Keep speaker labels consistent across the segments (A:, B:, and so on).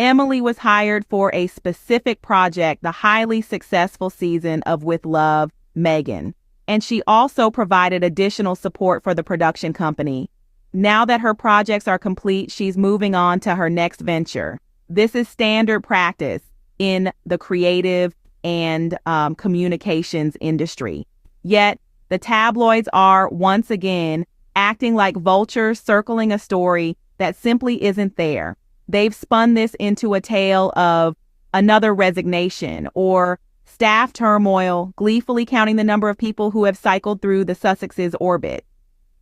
A: Emily was hired for a specific project, the highly successful season of With Love, Meghan, and she also provided additional support for the production company. Now that her projects are complete, she's moving on to her next venture. This is standard practice in the creative and communications industry. Yet, the tabloids are, once again, acting like vultures circling a story that simply isn't there. They've spun this into a tale of another resignation or staff turmoil, gleefully counting the number of people who have cycled through the Sussex's orbit.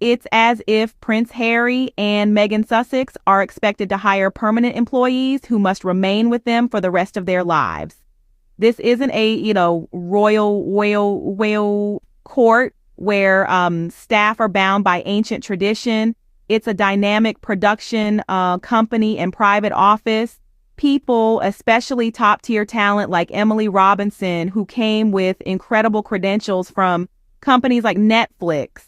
A: It's as if Prince Harry and Meghan Sussex are expected to hire permanent employees who must remain with them for the rest of their lives. This isn't a, royal whale court where staff are bound by ancient tradition. It's a dynamic production company and private office. People, especially top-tier talent like Emily Robinson, who came with incredible credentials from companies like Netflix,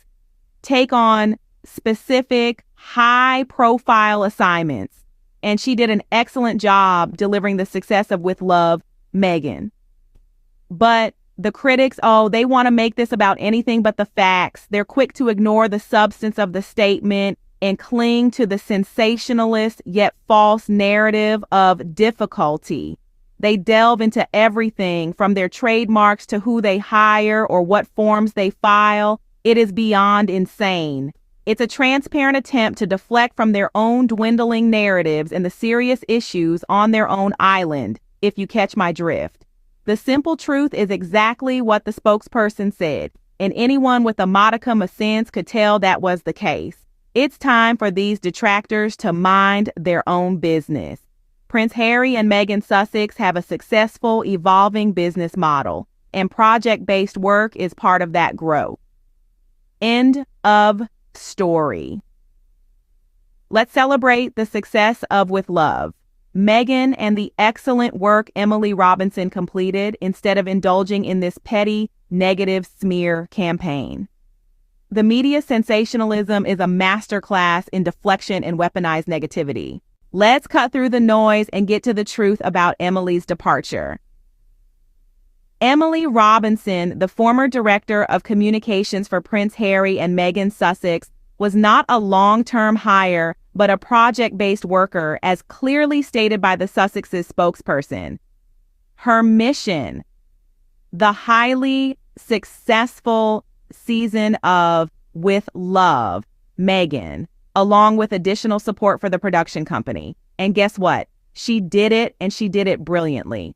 A: take on specific, high-profile assignments. And she did an excellent job delivering the success of With Love, Meghan. But the critics, they want to make this about anything but the facts. They're quick to ignore the substance of the statement and cling to the sensationalist yet false narrative of difficulty. They delve into everything from their trademarks to who they hire or what forms they file. It is beyond insane. It's a transparent attempt to deflect from their own dwindling narratives and the serious issues on their own island, if you catch my drift. The simple truth is exactly what the spokesperson said, and anyone with a modicum of sense could tell that was the case. It's time for these detractors to mind their own business. Prince Harry and Meghan Sussex have a successful, evolving business model, and project-based work is part of that growth. End of story. Let's celebrate the success of With Love, Meghan, and the excellent work Emily Robinson completed instead of indulging in this petty, negative smear campaign. The media sensationalism is a masterclass in deflection and weaponized negativity. Let's cut through the noise and get to the truth about Emily's departure. Emily Robinson, the former director of communications for Prince Harry and Meghan Sussex, was not a long-term hire, but a project-based worker, as clearly stated by the Sussex's spokesperson. Her mission, the highly successful season of With Love, Meghan, along with additional support for the production company. And guess what? She did it, and she did it brilliantly.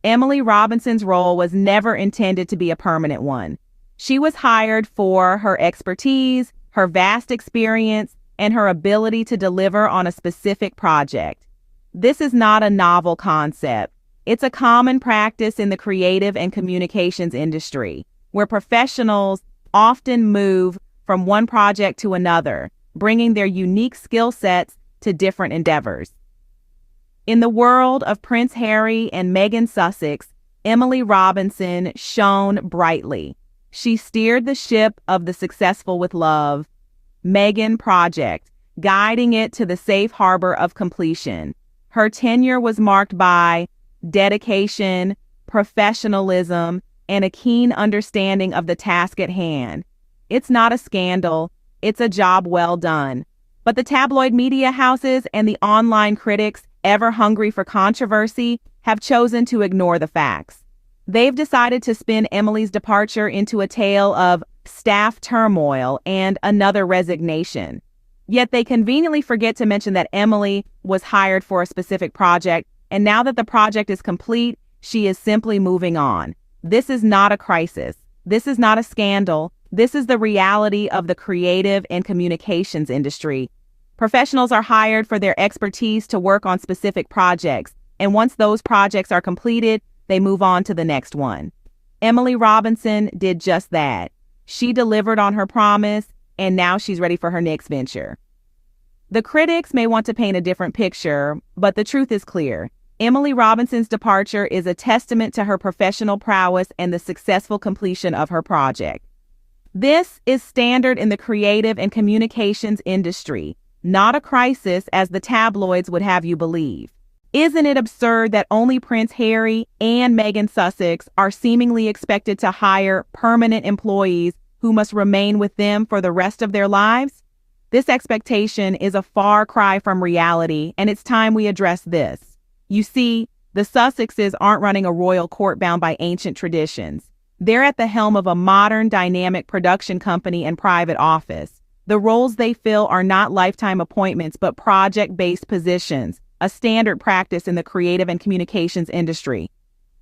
A: Emily Robinson's role was never intended to be a permanent one. She was hired for her expertise, her vast experience, and her ability to deliver on a specific project. This is not a novel concept. It's a common practice in the creative and communications industry, where professionals often move from one project to another, bringing their unique skill sets to different endeavors. In the world of Prince Harry and Meghan Sussex, Emily Robinson shone brightly. She steered the ship of the successful With Love, Meghan project, guiding it to the safe harbor of completion. Her tenure was marked by dedication, professionalism, and a keen understanding of the task at hand. It's not a scandal, it's a job well done. But the tabloid media houses and the online critics, ever hungry for controversy, have chosen to ignore the facts. They've decided to spin Emily's departure into a tale of staff turmoil and another resignation. Yet they conveniently forget to mention that Emily was hired for a specific project, and now that the project is complete, she is simply moving on. This is not a crisis. This is not a scandal. This is the reality of the creative and communications industry. Professionals are hired for their expertise to work on specific projects, and once those projects are completed, they move on to the next one. Emily Robinson did just that. She delivered on her promise, and now she's ready for her next venture. The critics may want to paint a different picture, but the truth is clear. Emily Robinson's departure is a testament to her professional prowess and the successful completion of her project. This is standard in the creative and communications industry, not a crisis as the tabloids would have you believe. Isn't it absurd that only Prince Harry and Meghan Sussex are seemingly expected to hire permanent employees who must remain with them for the rest of their lives? This expectation is a far cry from reality, and it's time we address this. You see, the Sussexes aren't running a royal court bound by ancient traditions. They're at the helm of a modern, dynamic production company and private office. The roles they fill are not lifetime appointments, but project-based positions, a standard practice in the creative and communications industry.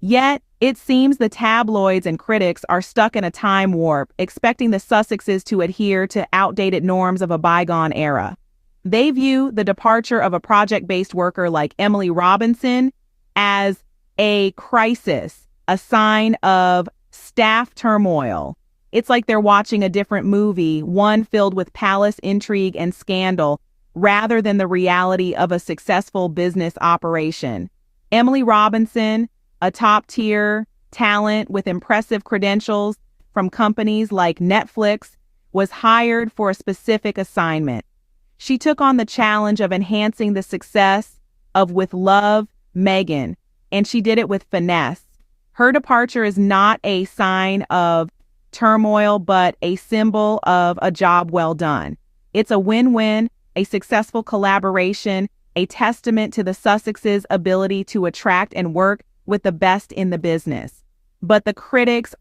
A: Yet, it seems the tabloids and critics are stuck in a time warp, expecting the Sussexes to adhere to outdated norms of a bygone era. They view the departure of a project-based worker like Emily Robinson as a crisis, a sign of staff turmoil. It's like they're watching a different movie, one filled with palace intrigue and scandal, rather than the reality of a successful business operation. Emily Robinson, a top-tier talent with impressive credentials from companies like Netflix, was hired for a specific assignment. She took on the challenge of enhancing the success of With Love, Meghan, and she did it with finesse. Her departure is not a sign of turmoil, but a symbol of a job well done. It's a win-win, a successful collaboration, a testament to the Sussexes' ability to attract and work with the best in the business. But the critics,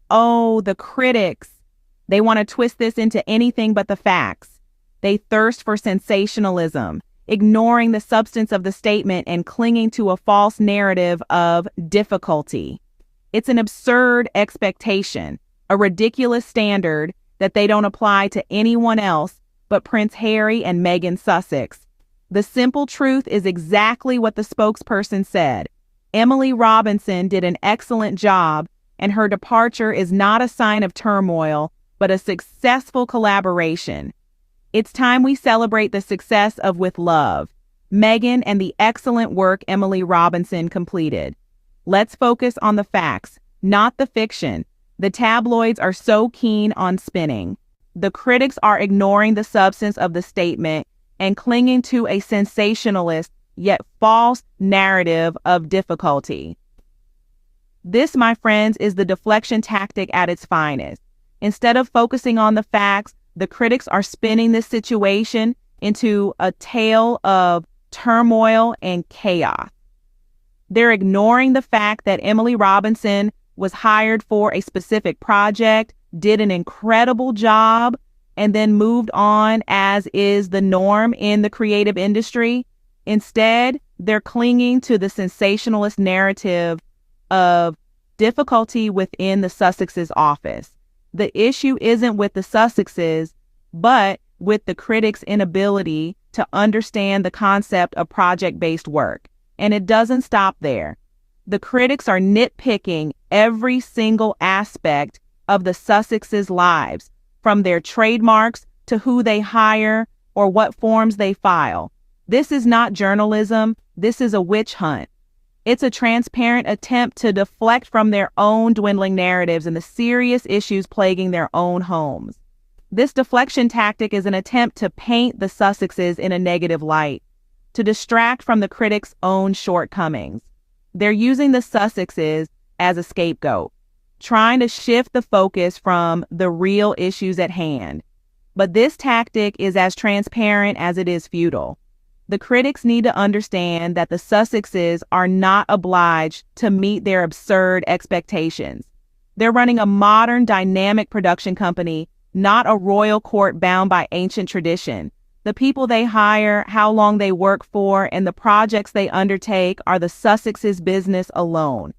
A: they want to twist this into anything but the facts. They thirst for sensationalism, ignoring the substance of the statement and clinging to a false narrative of difficulty. It's an absurd expectation, a ridiculous standard that they don't apply to anyone else but Prince Harry and Meghan Sussex. The simple truth is exactly what the spokesperson said. Emily Robinson did an excellent job, and her departure is not a sign of turmoil, but a successful collaboration. It's time we celebrate the success of With Love, Meghan, and the excellent work Emily Robinson completed. Let's focus on the facts, not the fiction. The tabloids are so keen on spinning. The critics are ignoring the substance of the statement and clinging to a sensationalist yet false narrative of difficulty. This, my friends, is the deflection tactic at its finest. Instead of focusing on the facts, the critics are spinning this situation into a tale of turmoil and chaos. They're ignoring the fact that Emily Robinson was hired for a specific project, did an incredible job, and then moved on, as is the norm in the creative industry. Instead, they're clinging to the sensationalist narrative of difficulty within the Sussexes' office. The issue isn't with the Sussexes, but with the critics' inability to understand the concept of project-based work. And it doesn't stop there. The critics are nitpicking every single aspect of the Sussexes' lives, from their trademarks to who they hire or what forms they file. This is not journalism. This is a witch hunt. It's a transparent attempt to deflect from their own dwindling narratives and the serious issues plaguing their own homes. This deflection tactic is an attempt to paint the Sussexes in a negative light, to distract from the critics' own shortcomings. They're using the Sussexes as a scapegoat, trying to shift the focus from the real issues at hand. But this tactic is as transparent as it is futile. The critics need to understand that the Sussexes are not obliged to meet their absurd expectations. They're running a modern, dynamic production company, not a royal court bound by ancient tradition. The people they hire, how long they work for, and the projects they undertake are the Sussexes' business alone.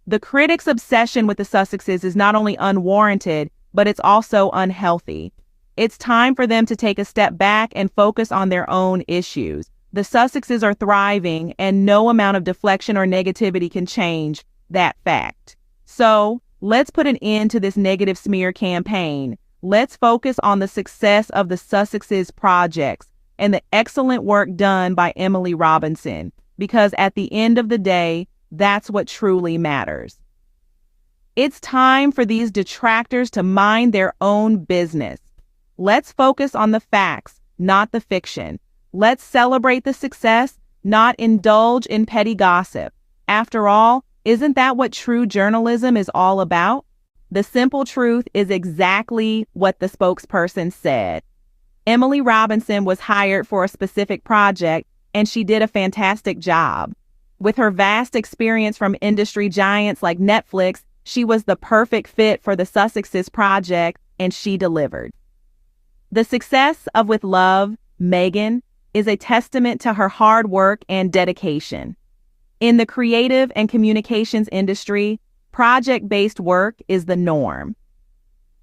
A: The critics' obsession with the Sussexes is not only unwarranted, but it's also unhealthy. It's time for them to take a step back and focus on their own issues. The Sussexes are thriving, and no amount of deflection or negativity can change that fact. So, let's put an end to this negative smear campaign. Let's focus on the success of the Sussexes' projects and the excellent work done by Emily Robinson, because at the end of the day, that's what truly matters. It's time for these detractors to mind their own business. Let's focus on the facts, not the fiction. Let's celebrate the success, not indulge in petty gossip. After all, isn't that what true journalism is all about? The simple truth is exactly what the spokesperson said. Emily Robinson was hired for a specific project, and she did a fantastic job. With her vast experience from industry giants like Netflix, she was the perfect fit for the Sussexes' project, and she delivered. The success of With Love, Meghan, is a testament to her hard work and dedication. In the creative and communications industry, project-based work is the norm.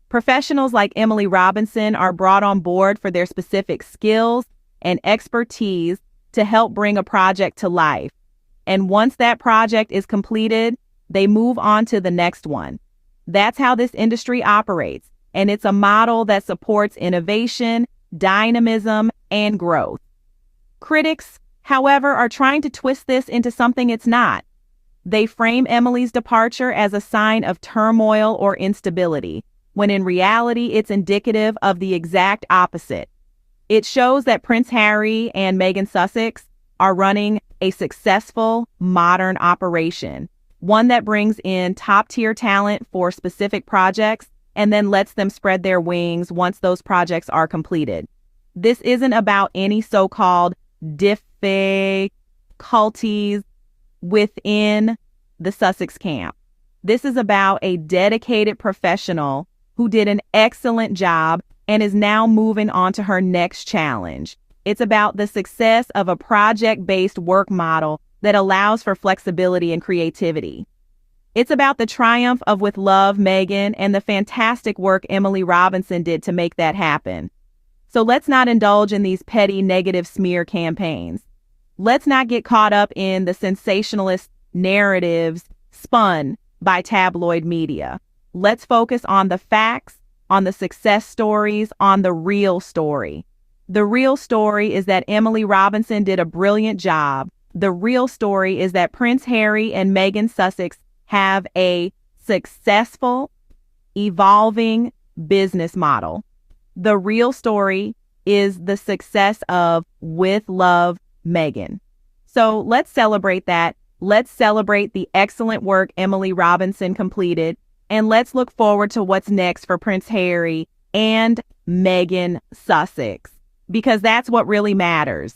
A: Professionals like Emily Robinson are brought on board for their specific skills and expertise to help bring a project to life. And once that project is completed, they move on to the next one. That's how this industry operates, and it's a model that supports innovation, dynamism, and growth. Critics, however, are trying to twist this into something it's not. They frame Emily's departure as a sign of turmoil or instability, when in reality it's indicative of the exact opposite. It shows that Prince Harry and Meghan Sussex are running a successful, modern operation, one that brings in top-tier talent for specific projects and then lets them spread their wings once those projects are completed. This isn't about any so-called difficulties within the Sussex camp. This is about a dedicated professional who did an excellent job and is now moving on to her next challenge. It's about the success of a project-based work model that allows for flexibility and creativity. It's about the triumph of With Love, Meghan, and the fantastic work Emily Robinson did to make that happen. So let's not indulge in these petty negative smear campaigns. Let's not get caught up in the sensationalist narratives spun by tabloid media. Let's focus on the facts, on the success stories, on the real story. The real story is that Emily Robinson did a brilliant job. The real story is that Prince Harry and Meghan Sussex have a successful, evolving business model. The real story is the success of With Love, Meghan. So let's celebrate that. Let's celebrate the excellent work Emily Robinson completed, and let's look forward to what's next for Prince Harry and Meghan Sussex, because that's what really matters.